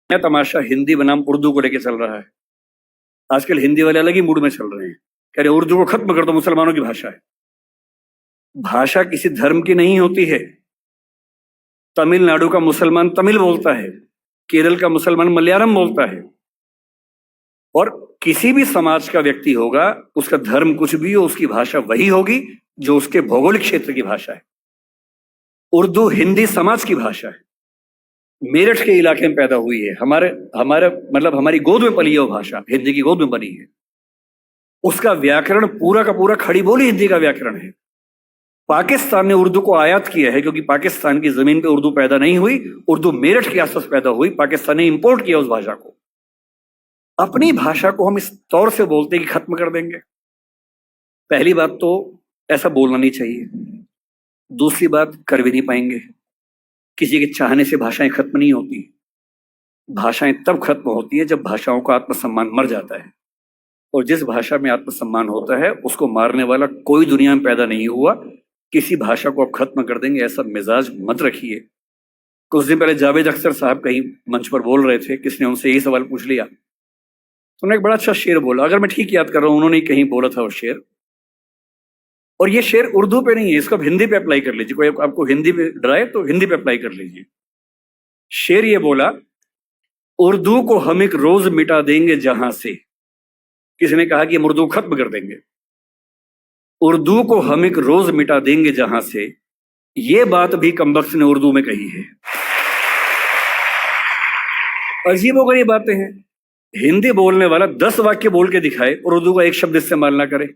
नया तमाशा हिंदी बनाम उर्दू को लेके चल रहा है। आजकल हिंदी वाले अलग ही मूड में चल रहे हैं, कह रहे उर्दू को खत्म कर दो, मुसलमानों की भाषा है। भाषा किसी धर्म की नहीं होती है। तमिलनाडु का मुसलमान तमिल बोलता है, केरल का मुसलमान मलयालम बोलता है, और किसी भी समाज का व्यक्ति होगा, उसका धर्म कुछ भी हो, उसकी भाषा वही होगी जो उसके भौगोलिक क्षेत्र की भाषा है। उर्दू हिंदी समाज की भाषा है, मेरठ के इलाके में पैदा हुई है, हमारे हमारे मतलब हमारी गोद में पली है वो भाषा, हिंदी की गोद में बनी है। उसका व्याकरण पूरा का पूरा खड़ी बोली हिंदी का व्याकरण है। पाकिस्तान ने उर्दू को आयात किया है क्योंकि पाकिस्तान की जमीन पे उर्दू पैदा नहीं हुई, उर्दू मेरठ के आसपास पैदा हुई, पाकिस्तान ने इंपोर्ट किया उस भाषा को। अपनी भाषा को हम इस तौर से बोलते कि खत्म कर देंगे। पहली बात तो ऐसा बोलना नहीं चाहिए, दूसरी बात कर भी नहीं पाएंगे। किसी के चाहने से भाषाएं खत्म नहीं होती। भाषाएं तब खत्म होती है जब भाषाओं का आत्मसम्मान मर जाता है, और जिस भाषा में आत्मसम्मान होता है उसको मारने वाला कोई दुनिया में पैदा नहीं हुआ। किसी भाषा को आप खत्म कर देंगे ऐसा मिजाज मत रखिए। कुछ दिन पहले जावेद अख्तर साहब कहीं मंच पर बोल रहे थे, किसने उनसे यही सवाल पूछ लिया, तो उन्होंने एक बड़ा अच्छा शेर बोला, अगर मैं ठीक याद कर रहा हूं उन्होंने कहीं बोला था वो शेर, और ये शेर उर्दू पे नहीं है, इसको आप हिंदी पे अप्लाई कर लीजिए। कोई आपको हिंदी पे डराए तो हिंदी पे अप्लाई कर लीजिए। शेर ये बोला, उर्दू को हम एक रोज मिटा देंगे जहां से। किसी ने कहा कि हम उर्दू खत्म कर देंगे। उर्दू को हम एक रोज मिटा देंगे जहां से, ये बात भी कमबख्त ने उर्दू में कही है। अजीबोगरीब बातें हैं। हिंदी बोलने वाला 10 वाक्य बोल के दिखाए और उर्दू का एक शब्द इस्तेमाल ना करे।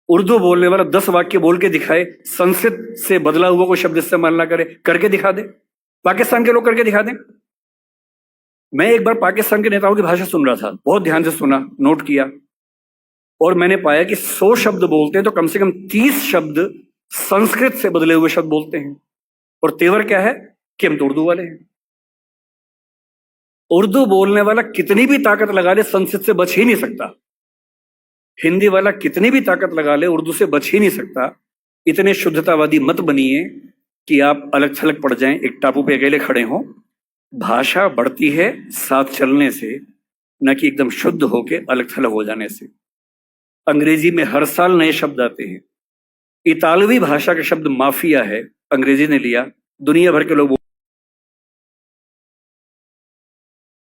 उर्दू बोलने वाला 10 वाक्य बोल के दिखाए, संस्कृत से बदला हुआ कोई शब्द इस्तेमाल ना करे, करके दिखा दे। पाकिस्तान के लोग करके दिखा दें। मैं एक बार पाकिस्तान के नेताओं की भाषा सुन रहा था, बहुत ध्यान से सुना, नोट किया, और मैंने पाया कि 100 शब्द बोलते हैं तो कम से कम 30 शब्द संस्कृत से बदले हुए शब्द बोलते हैं। और तेवर क्या है कि हम तो उर्दू वाले हैं। उर्दू बोलने वाला कितनी भी ताकत लगा ले संस्कृत से बच ही नहीं सकता। हिंदी वाला कितनी भी ताकत लगा ले उर्दू से बच ही नहीं सकता। इतने शुद्धतावादी मत बनिए कि आप अलग थलग पड़ जाएं, एक टापू पे अकेले खड़े हों। भाषा बढ़ती है साथ चलने से, न कि एकदम शुद्ध होके अलग थलग हो जाने से। अंग्रेजी में हर साल नए शब्द आते हैं। इतालवी भाषा का शब्द माफिया है, अंग्रेजी ने लिया, दुनिया भर के लोग